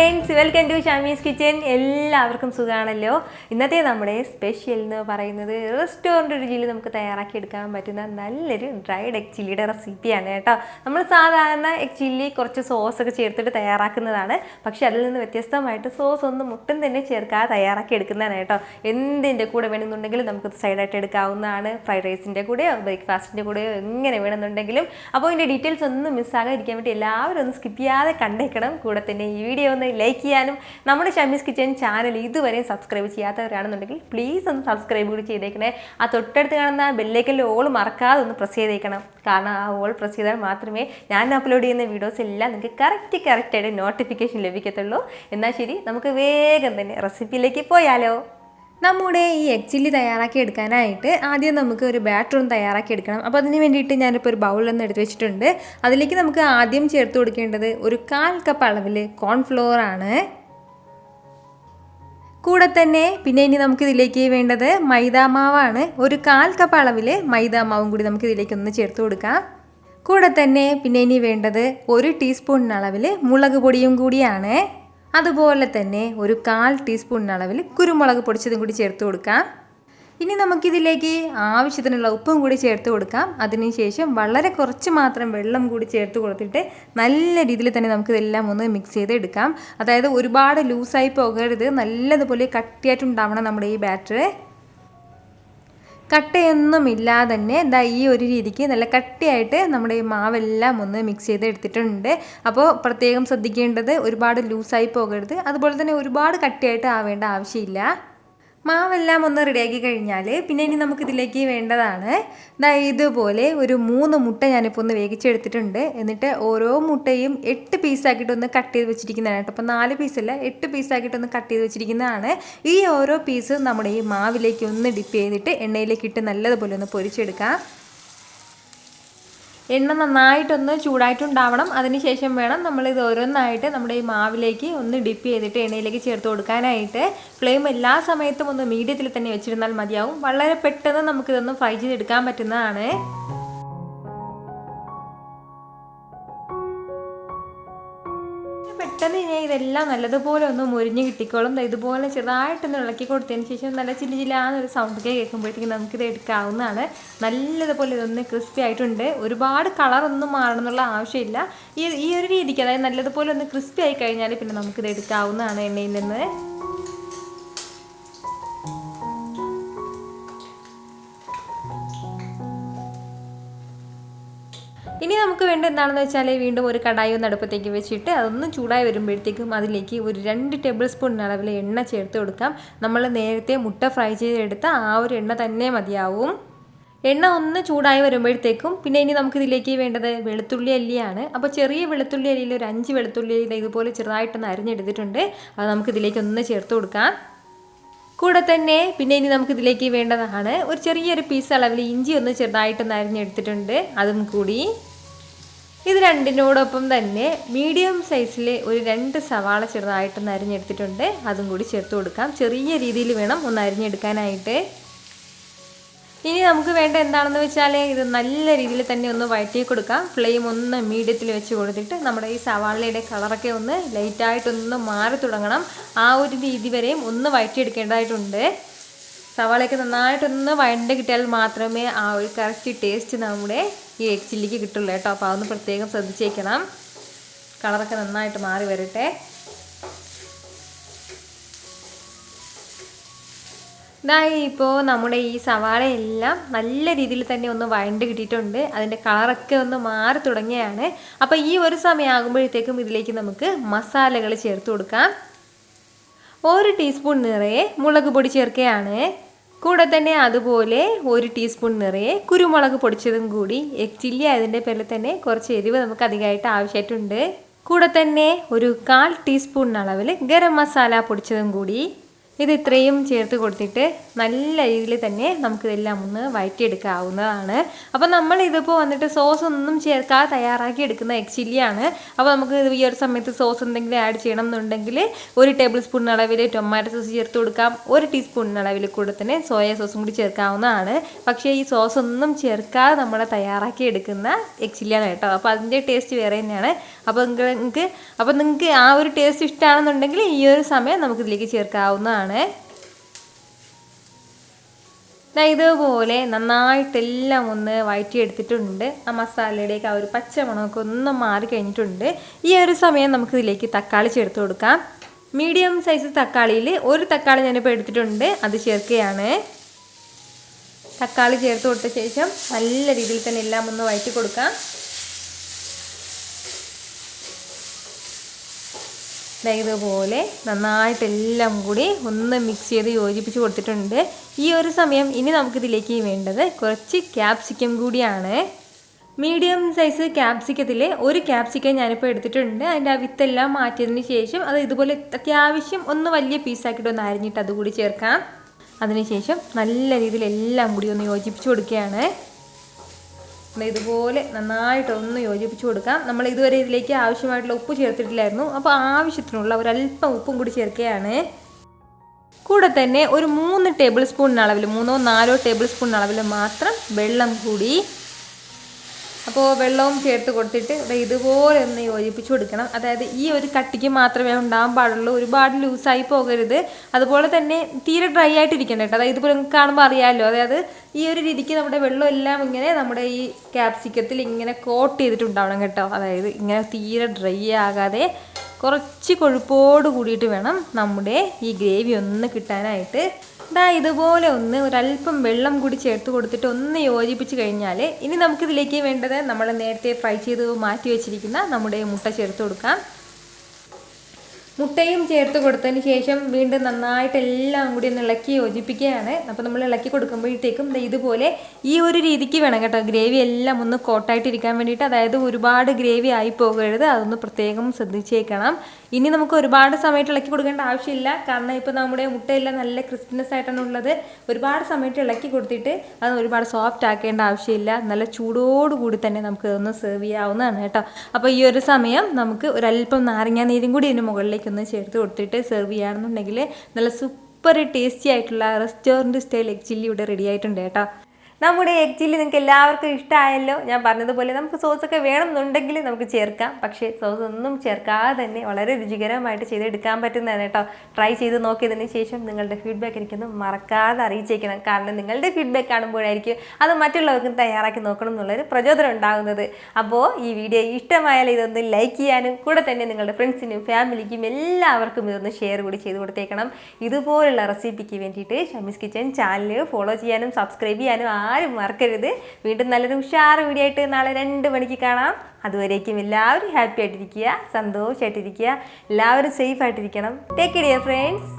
friends, welcome to shameeskitchen. എല്ലാവർക്കും സുഖാണല്ലോ. ഇന്നത്തെ നമ്മുടെ സ്പെഷ്യൽ എന്ന് പറയുന്നത് റെസ്റ്റോറന്റ് രുചിയിൽ നമുക്ക് തയ്യാറാക്കി എടുക്കാൻ പറ്റുന്ന നല്ലൊരു ഡ്രൈഡ് എഗ് ചില്ലിയുടെ റെസിപ്പിയാണ് കേട്ടോ. നമ്മൾ സാധാരണ എഗ് ചില്ലി കുറച്ച് സോസ് ഒക്കെ ചേർത്തിട്ട് തയ്യാറാക്കുന്നതാണ്. പക്ഷേ അതിൽ നിന്ന് വ്യത്യസ്തമായിട്ട് സോസ് ഒന്നും മുട്ടും തന്നെ ചേർക്കാതെ തയ്യാറാക്കി എടുക്കുന്നതാണ് കേട്ടോ. എന്തിൻ്റെ കൂടെ വേണമെന്നുണ്ടെങ്കിലും നമുക്ക് സൈഡായിട്ട് എടുക്കാവുന്നതാണ്. ഫ്രൈഡ് റൈസിൻ്റെ കൂടെയോ ബ്രേക്ക്ഫാസ്റ്റിൻ്റെ കൂടെയോ എങ്ങനെ വേണമെന്നുണ്ടെങ്കിലും. അപ്പോൾ ഇതിൻ്റെ ഡീറ്റെയിൽസ് ഒന്നും മിസ്സാകാതിരിക്കാൻ വേണ്ടി എല്ലാവരും ഒന്ന് സ്കിപ്പ് ചെയ്യാതെ കണ്ടേക്കണം. കൂടെ തന്നെ ഈ വീഡിയോ ഒന്ന് ലൈക്ക് ചെയ്യാനും നമ്മുടെ ഷമീസ് കിച്ചൻ ചാനൽ ഇതുവരെ സബ്സ്ക്രൈബ് ചെയ്യാത്തവരാണെന്നുണ്ടെങ്കിൽ പ്ലീസ് ഒന്ന് സബ്സ്ക്രൈബ് കൂടി ചെയ്തേക്കണേ. ആ തൊട്ടടുത്ത് കാണുന്ന ബെല്ലൈക്കൻ്റെ ഓൾ മറക്കാതെ ഒന്ന് പ്രസ് ചെയ്തേക്കണം. കാരണം ആ ഓൾ പ്രസ് ചെയ്താൽ മാത്രമേ ഞാൻ അപ്ലോഡ് ചെയ്യുന്ന വീഡിയോസ് എല്ലാം നിങ്ങൾക്ക് കറക്റ്റായിട്ട് നോട്ടിഫിക്കേഷൻ ലഭിക്കത്തുള്ളൂ. എന്നാൽ ശരി, നമുക്ക് വേഗം തന്നെ റെസിപ്പിയിലേക്ക് പോയാലോ. നമ്മുടെ ഈ എഗ് ചില്ലി തയ്യാറാക്കി എടുക്കാനായിട്ട് ആദ്യം നമുക്ക് ഒരു ബാറ്റർ ഒന്ന് തയ്യാറാക്കി എടുക്കണം. അപ്പോൾ അതിന് വേണ്ടിയിട്ട് ഞാനിപ്പോൾ ഒരു ബൗളൊന്ന് എടുത്ത് വെച്ചിട്ടുണ്ട്. അതിലേക്ക് നമുക്ക് ആദ്യം ചേർത്ത് കൊടുക്കേണ്ടത് ഒരു 1/4 കപ്പ് അളവിൽ കോൺഫ്ലോർ ആണ്. കൂടെ തന്നെ പിന്നെ ഇനി നമുക്കിതിലേക്ക് വേണ്ടത് മൈദാമാവാണ്. ഒരു 1/4 കപ്പ് അളവിൽ മൈദാമാവും കൂടി നമുക്കിതിലേക്കൊന്ന് ചേർത്ത് കൊടുക്കാം. കൂടെ തന്നെ പിന്നെ ഇനി വേണ്ടത് 1 ടീസ്പൂൺ അളവിൽ മുളക് പൊടിയും കൂടിയാണ്. അതുപോലെ തന്നെ ഒരു 1/4 ടീസ്പൂൺ അളവിൽ കുരുമുളക് പൊടിച്ചതും കൂടി ചേർത്ത് കൊടുക്കാം. ഇനി നമുക്കിതിലേക്ക് ആവശ്യത്തിനുള്ള ഉപ്പും കൂടി ചേർത്ത് കൊടുക്കാം. അതിനുശേഷം വളരെ കുറച്ച് മാത്രം വെള്ളം കൂടി ചേർത്ത് കൊടുത്തിട്ട് നല്ല രീതിയിൽ തന്നെ നമുക്കിതെല്ലാം ഒന്ന് മിക്സ് ചെയ്ത് എടുക്കാം. അതായത് ഒരുപാട് ലൂസായി പോകരുത്, നല്ലതുപോലെ കട്ടിയായിട്ടുണ്ടാവണം നമ്മുടെ ഈ ബാറ്റർ. കട്ടയൊന്നും ഇല്ലാതെ തന്നെ ഈ ഒരു രീതിക്ക് നല്ല കട്ടിയായിട്ട് നമ്മുടെ ഈ മാവെല്ലാം ഒന്ന് മിക്സ് ചെയ്ത് എടുത്തിട്ടുണ്ട്. അപ്പോൾ പ്രത്യേകം ശ്രദ്ധിക്കേണ്ടത് ഒരുപാട് ലൂസായി പോകരുത്, അതുപോലെ തന്നെ ഒരുപാട് കട്ടിയായിട്ട് ആവേണ്ട ആവശ്യമില്ല. മാവെല്ലാം ഒന്ന് റെഡിയാക്കി കഴിഞ്ഞാൽ പിന്നെ ഇനി നമുക്കിതിലേക്ക് വേണ്ടതാണ് ഇതുപോലെ ഒരു 3 മുട്ട ഞാനിപ്പോൾ ഒന്ന് വേവിച്ചെടുത്തിട്ടുണ്ട്. എന്നിട്ട് ഓരോ മുട്ടയും 8 പീസാക്കിയിട്ടൊന്ന് കട്ട് ചെയ്ത് വെച്ചിരിക്കുന്നതാണ് കേട്ടോ. അപ്പോൾ 4 പീസല്ല, 8 പീസാക്കിയിട്ടൊന്ന് കട്ട് ചെയ്ത് വെച്ചിരിക്കുന്നതാണ്. ഈ ഓരോ പീസ് നമ്മുടെ ഈ മാവിലേക്ക് ഒന്ന് ഡിപ്പ് ചെയ്തിട്ട് എണ്ണയിലേക്ക് ഇട്ട് നല്ലതുപോലെ ഒന്ന് പൊരിച്ചെടുക്കാം. എണ്ണ നന്നായിട്ടൊന്ന് ചൂടായിട്ടുണ്ടാവണം. അതിനുശേഷം വേണം നമ്മളിത് ഓരോന്നായിട്ട് നമ്മുടെ ഈ മാവിലേക്ക് ഒന്ന് ഡിപ്പ് ചെയ്തിട്ട് എണ്ണയിലേക്ക് ചേർത്ത് കൊടുക്കാനായിട്ട്. ഫ്ലെയിം എല്ലാ സമയത്തും ഒന്ന് മീഡിയത്തിൽ തന്നെ വെച്ചിരുന്നാൽ മതിയാവും. വളരെ പെട്ടെന്ന് നമുക്കിതൊന്ന് ഫ്രൈ ചെയ്തെടുക്കാൻ പറ്റുന്നതാണ്. പെട്ടെന്ന് ഇനി ഇതെല്ലാം നല്ലതുപോലെ ഒന്ന് മുരിഞ്ഞ് കിട്ടിക്കോളും. ഇതുപോലെ ചെറുതായിട്ടൊന്ന് ഇളക്കി കൊടുത്തതിന് ശേഷം നല്ല ചില്ലാന്നൊരു സൗണ്ടൊക്കെ കേൾക്കുമ്പോഴത്തേക്കും നമുക്കിത് എടുക്കാവുന്നതാണ്. നല്ലതുപോലെ ഇതൊന്ന് ക്രിസ്പി ആയിട്ടുണ്ട്. ഒരുപാട് കളറൊന്നും മാറണം എന്നുള്ള ആവശ്യമില്ല. ഈ ഒരു രീതിക്ക്, അതായത് നല്ലതുപോലെ ഒന്ന് ക്രിസ്പി ആയി കഴിഞ്ഞാൽ പിന്നെ നമുക്കിത് എടുക്കാവുന്നതാണ് എണ്ണയിൽ നിന്ന്. ഇനി നമുക്ക് വേണ്ട എന്താണെന്ന് വെച്ചാൽ വീണ്ടും ഒരു കടായി ഒന്ന് അടുപ്പത്തേക്ക് വെച്ചിട്ട് അതൊന്ന് ചൂടായി വരുമ്പോഴത്തേക്കും അതിലേക്ക് ഒരു 2 ടേബിൾ സ്പൂൺ അളവിൽ എണ്ണ ചേർത്ത് കൊടുക്കാം. നമ്മൾ നേരത്തെ മുട്ട ഫ്രൈ ചെയ്തെടുത്ത ആ ഒരു എണ്ണ തന്നെ മതിയാവും. എണ്ണ ഒന്ന് ചൂടായി വരുമ്പോഴത്തേക്കും പിന്നെ ഇനി നമുക്കിതിലേക്ക് വേണ്ടത് വെളുത്തുള്ളി അല്ലിയാണ്. അപ്പോൾ ചെറിയ വെളുത്തുള്ളി അല്ലിയിൽ ഒരു 5 വെളുത്തുള്ളി ഇതുപോലെ ചെറുതായിട്ടൊന്ന് അരിഞ്ഞെടുത്തിട്ടുണ്ട്. അത് നമുക്കിതിലേക്ക് ഒന്ന് ചേർത്ത് കൊടുക്കാം. കൂടെ തന്നെ പിന്നെ ഇനി നമുക്കിതിലേക്ക് വേണ്ടതാണ് ഒരു ചെറിയൊരു പീസ് അളവിൽ ഇഞ്ചി ഒന്ന് ചെറുതായിട്ടൊന്ന് അരിഞ്ഞെടുത്തിട്ടുണ്ട്. അതും കൂടി ഇത് രണ്ടിനോടൊപ്പം തന്നെ മീഡിയം സൈസിൽ ഒരു 2 സവാള ചെറുതായിട്ടൊന്ന് അരിഞ്ഞെടുത്തിട്ടുണ്ട്. അതും കൂടി ചേർത്ത് കൊടുക്കാം. ചെറിയ രീതിയിൽ വേണം ഒന്ന് അരിഞ്ഞെടുക്കാനായിട്ട്. ഇനി നമുക്ക് വേണ്ട എന്താണെന്ന് വെച്ചാൽ ഇത് നല്ല രീതിയിൽ തന്നെ ഒന്ന് വഴറ്റി കൊടുക്കാം. ഫ്ലെയിം ഒന്ന് മീഡിയത്തിൽ വെച്ച് കൊടുത്തിട്ട് നമ്മുടെ ഈ സവാളയുടെ കളറൊക്കെ ഒന്ന് ലൈറ്റായിട്ടൊന്ന് മാറി തുടങ്ങണം. ആ ഒരു രീതി വരെയും ഒന്ന് വഴറ്റിയെടുക്കേണ്ടതായിട്ടുണ്ട്. സവാളയൊക്കെ നന്നായിട്ടൊന്ന് വഴണ്ട് കിട്ടിയാൽ മാത്രമേ ആ ഒരു കറക്റ്റ് ടേസ്റ്റ് നമ്മുടെ ഈ എഗ് ചില്ലിക്ക് കിട്ടുള്ളൂ കേട്ടോ. അപ്പോൾ അതൊന്ന് പ്രത്യേകം ശ്രദ്ധിച്ചേക്കണം. കളറൊക്കെ നന്നായിട്ട് മാറി വരട്ടെ. ഇപ്പോൾ നമ്മുടെ ഈ സവാളയെല്ലാം നല്ല രീതിയിൽ തന്നെ ഒന്ന് വഴണ്ട് കിട്ടിയിട്ടുണ്ട്. അതിൻ്റെ കളറൊക്കെ ഒന്ന് മാറി തുടങ്ങിയാണ്. അപ്പോൾ ഈ ഒരു സമയമാകുമ്പോഴത്തേക്കും ഇതിലേക്ക് നമുക്ക് മസാലകൾ ചേർത്ത് കൊടുക്കാം. 1 ടീസ്പൂൺ നിറയെ മുളക് പൊടി ചേർക്കുകയാണ്. കൂടെ തന്നെ അതുപോലെ 1 ടീസ്പൂൺ നിറയെ കുരുമുളക് പൊടിച്ചതും കൂടി. എഗ് ചില്ലി അതിൻ്റെ പേരിൽ തന്നെ കുറച്ച് എരിവ് നമുക്ക് അധികമായിട്ട് ആവശ്യമായിട്ടുണ്ട്. കൂടെ തന്നെ ഒരു 1/4 ടീസ്പൂൺ അളവിൽ ഗരം മസാല പൊടിച്ചതും കൂടി. ഇത് ഇത്രയും ചേർത്ത് കൊടുത്തിട്ട് നല്ല രീതിയിൽ തന്നെ നമുക്കിതെല്ലാം ഒന്ന് വഴറ്റിയെടുക്കാവുന്നതാണ്. അപ്പോൾ നമ്മൾ ഇതിപ്പോൾ വന്നിട്ട് സോസ് ഒന്നും ചേർക്കാതെ തയ്യാറാക്കി എടുക്കുന്ന എഗ് ചില്ലിയാണ്. അപ്പോൾ നമുക്ക് ഈ ഒരു സമയത്ത് സോസ് എന്തെങ്കിലും ആഡ് ചെയ്യണം എന്നുണ്ടെങ്കിൽ 1 ടേബിൾ സ്പൂൺ അളവിൽ ടൊമാറ്റോ സോസ് ചേർത്ത് കൊടുക്കാം. 1 ടീസ്പൂൺ അളവിൽ കൂടെ തന്നെ സോയ സോസും കൂടി ചേർക്കാവുന്നതാണ്. പക്ഷേ ഈ സോസ് ഒന്നും ചേർക്കാതെ നമ്മൾ തയ്യാറാക്കി എടുക്കുന്ന എഗ് ചില്ലിയാണ് കേട്ടോ. അപ്പോൾ അതിൻ്റെ ടേസ്റ്റ് വേറെ തന്നെയാണ്. അപ്പോൾ നിങ്ങൾക്ക് ആ ഒരു ടേസ്റ്റ് ഇഷ്ടമാണെന്നുണ്ടെങ്കിൽ ഈ ഒരു സമയം നമുക്കിതിലേക്ക് ചേർക്കാവുന്നതാണ്. ഇതുപോലെ നന്നായിട്ടെല്ലാം ഒന്ന് വഴറ്റിയെടുത്തിട്ടുണ്ട്. ആ മസാലയുടെയൊക്കെ ആ ഒരു പച്ചമണമൊക്കെ ഒന്ന് മാറി കഴിഞ്ഞിട്ടുണ്ട്. ഈ ഒരു സമയം നമുക്കിതിലേക്ക് തക്കാളി ചേർത്ത് കൊടുക്കാം. മീഡിയം സൈസ് തക്കാളിയിൽ 1 തക്കാളി ഞാനിപ്പോൾ എടുത്തിട്ടുണ്ട്, അത് ചേർക്കുകയാണ്. തക്കാളി ചേർത്ത് കൊടുത്ത ശേഷം നല്ല രീതിയിൽ തന്നെ എല്ലാം ഒന്ന് വഴറ്റി കൊടുക്കാം. ഇതുപോലെ നന്നായിട്ടെല്ലാം കൂടി ഒന്ന് മിക്സ് ചെയ്ത് യോജിപ്പിച്ച് കൊടുത്തിട്ടുണ്ട്. ഈ ഒരു സമയം ഇനി നമുക്കിതിലേക്ക് വേണ്ടത് കുറച്ച് ക്യാപ്സിക്കം കൂടിയാണ്. മീഡിയം സൈസ് ക്യാപ്സിക്കത്തിൽ 1 ക്യാപ്സിക്കം ഞാനിപ്പോൾ എടുത്തിട്ടുണ്ട്. അതിൻ്റെ ആ വിത്തെല്ലാം മാറ്റിയതിന് ശേഷം അത് ഇതുപോലെ അത്യാവശ്യം ഒന്ന് വലിയ പീസാക്കിയിട്ട് ഒന്ന് അരിഞ്ഞിട്ട് അതുകൂടി ചേർക്കാം. അതിനുശേഷം നല്ല രീതിയിൽ എല്ലാം കൂടി ഒന്ന് യോജിപ്പിച്ച് കൊടുക്കുകയാണ്. ഇതുപോലെ നന്നായിട്ടൊന്ന് യോജിപ്പിച്ച് കൊടുക്കാം. നമ്മൾ ഇതുവരെ ഇതിലേക്ക് ആവശ്യമായിട്ടുള്ള ഉപ്പ് ചേർത്തിട്ടില്ലായിരുന്നു. അപ്പോൾ ആവശ്യത്തിനുള്ള ഒരല്പം ഉപ്പും കൂടി ചേർക്കുകയാണ്. കൂടെ തന്നെ ഒരു 3 ടേബിൾ സ്പൂൺ അളവിൽ 3-4 ടേബിൾ സ്പൂൺ അളവിൽ മാത്രം വെള്ളം കൂടി. അപ്പോൾ വെള്ളവും ചേർത്ത് കൊടുത്തിട്ട് ഇതുപോലെ ഒന്ന് യോജിപ്പിച്ച് കൊടുക്കണം. അതായത് ഈ ഒരു കട്ടിക്ക് മാത്രമേ ഉണ്ടാകാൻ പാടുള്ളൂ, ഒരുപാട് ലൂസായി പോകരുത്. അതുപോലെ തന്നെ തീരെ ഡ്രൈ ആയിട്ടിരിക്കണം കേട്ടോ. അതായത് ഇതുപോലെ നിങ്ങൾക്ക് കാണുമ്പോൾ അറിയാമല്ലോ. അതായത് ഈ ഒരു രീതിക്ക് നമ്മുടെ വെള്ളം എല്ലാം ഇങ്ങനെ നമ്മുടെ ഈ ക്യാപ്സിക്കത്തിൽ ഇങ്ങനെ കോട്ട് ചെയ്തിട്ടുണ്ടാവണം കേട്ടോ. അതായത് ഇങ്ങനെ തീരെ ഡ്രൈ ആകാതെ കുറച്ച് കൊഴുപ്പോട് കൂടിയിട്ട് വേണം നമ്മുടെ ഈ ഗ്രേവി ഒന്ന് കിട്ടാനായിട്ട്. ഇതുപോലെ ഒന്ന് ഒരല്പം വെള്ളം കൂടി ചേർത്ത് കൊടുത്തിട്ട് ഒന്ന് യോജിപ്പിച്ച് കഴിഞ്ഞാൽ ഇനി നമുക്കിതിലേക്ക് വേണ്ടത് നമ്മൾ നേരത്തെ ഫ്രൈ ചെയ്ത് മാറ്റി വെച്ചിരിക്കുന്ന നമ്മുടെ മുട്ട ചേർത്ത് കൊടുക്കാം. മുട്ടയും ചേർത്ത് കൊടുത്തതിന് ശേഷം വീണ്ടും നന്നായിട്ട് എല്ലാം കൂടി ഒന്ന് ഇളക്കി യോജിപ്പിക്കുകയാണ്. അപ്പോൾ നമ്മൾ ഇളക്കി കൊടുക്കുമ്പോഴത്തേക്കും ഇതുപോലെ ഈ ഒരു രീതിക്ക് വേണം കേട്ടോ ഗ്രേവി എല്ലാം ഒന്ന് കോട്ടായിട്ടിരിക്കാൻ വേണ്ടിയിട്ട്. അതായത് ഒരുപാട് ഗ്രേവി ആയി പോകരുത്, അതൊന്ന് പ്രത്യേകം ശ്രദ്ധിച്ചേക്കണം. ഇനി നമുക്ക് ഒരുപാട് സമയത്ത് ഇളക്കി കൊടുക്കേണ്ട ആവശ്യമില്ല. കാരണം ഇപ്പോൾ നമ്മുടെ മുട്ടയെല്ലാം നല്ല ക്രിസ്പിനെസ് ആയിട്ടാണ് ഉള്ളത്. ഒരുപാട് സമയത്ത് ഇളക്കി കൊടുത്തിട്ട് അത് ഒരുപാട് സോഫ്റ്റ് ആക്കേണ്ട ആവശ്യമില്ല. നല്ല ചൂടോടുകൂടി തന്നെ നമുക്ക് ഇതൊന്ന് സെർവ് ചെയ്യാവുന്നതാണ് കേട്ടോ. അപ്പോൾ ഈ ഒരു സമയം നമുക്ക് ഒരല്പം നാരങ്ങ നീരും കൂടി ഇതിന് മുകളിലേക്ക് ഒന്ന് ചേർത്ത് കൊടുത്തിട്ട് സെർവ് ചെയ്യുകയാണെന്നുണ്ടെങ്കിൽ നല്ല സൂപ്പർ ടേസ്റ്റി ആയിട്ടുള്ള റെസ്റ്റോറൻറ്റ് സ്റ്റൈൽ എഗ് ചില്ലി ഇവിടെ റെഡി ആയിട്ടുണ്ട് കേട്ടോ. നമ്മുടെ എഗ് ചില്ലി നിങ്ങൾക്ക് എല്ലാവർക്കും ഇഷ്ടമായല്ലോ. ഞാൻ പറഞ്ഞതുപോലെ നമുക്ക് സോസൊക്കെ വേണമെന്നുണ്ടെങ്കിൽ നമുക്ക് ചേർക്കാം. പക്ഷേ സോസ് ഒന്നും ചേർക്കാതെ തന്നെ വളരെ രുചികരമായിട്ട് ചെയ്തെടുക്കാൻ പറ്റുന്നതാണ് കേട്ടോ. ട്രൈ ചെയ്ത് നോക്കിയതിന് ശേഷം നിങ്ങളുടെ ഫീഡ്ബാക്ക് എനിക്കൊന്ന് മറക്കാതെ അറിയിച്ചേക്കണം. കാരണം നിങ്ങളുടെ ഫീഡ്ബാക്ക് കാണുമ്പോഴായിരിക്കും അത് മറ്റുള്ളവർക്കും തയ്യാറാക്കി നോക്കണം എന്നുള്ളൊരു പ്രചോദനം ഉണ്ടാകുന്നത്. അപ്പോൾ ഈ വീഡിയോ ഇഷ്ടമായാൽ ഇതൊന്ന് ലൈക്ക് ചെയ്യാനും കൂടെ തന്നെ നിങ്ങളുടെ ഫ്രണ്ട്സിനും ഫാമിലിക്കും എല്ലാവർക്കും ഇതൊന്ന് ഷെയർ കൂടി ചെയ്ത് കൊടുത്തേക്കണം. ഇതുപോലുള്ള റെസിപ്പിക്ക് വേണ്ടിയിട്ട് ഷമീസ് കിച്ചൻ ചാനൽ ഫോളോ ചെയ്യാനും സബ്സ്ക്രൈബ് ചെയ്യാനും ആരും മറക്കരുത്. വീണ്ടും നല്ലൊരു ഉഷാർ വീഡിയോ ആയിട്ട് നാളെ 2 മണിക്ക് കാണാം. അതുവരേക്കും എല്ലാവരും ഹാപ്പി ആയിട്ടിരിക്കുക, സന്തോഷമായിട്ടിരിക്കുക, എല്ലാവരും സേഫ് ആയിട്ടിരിക്കണം. Take care friends.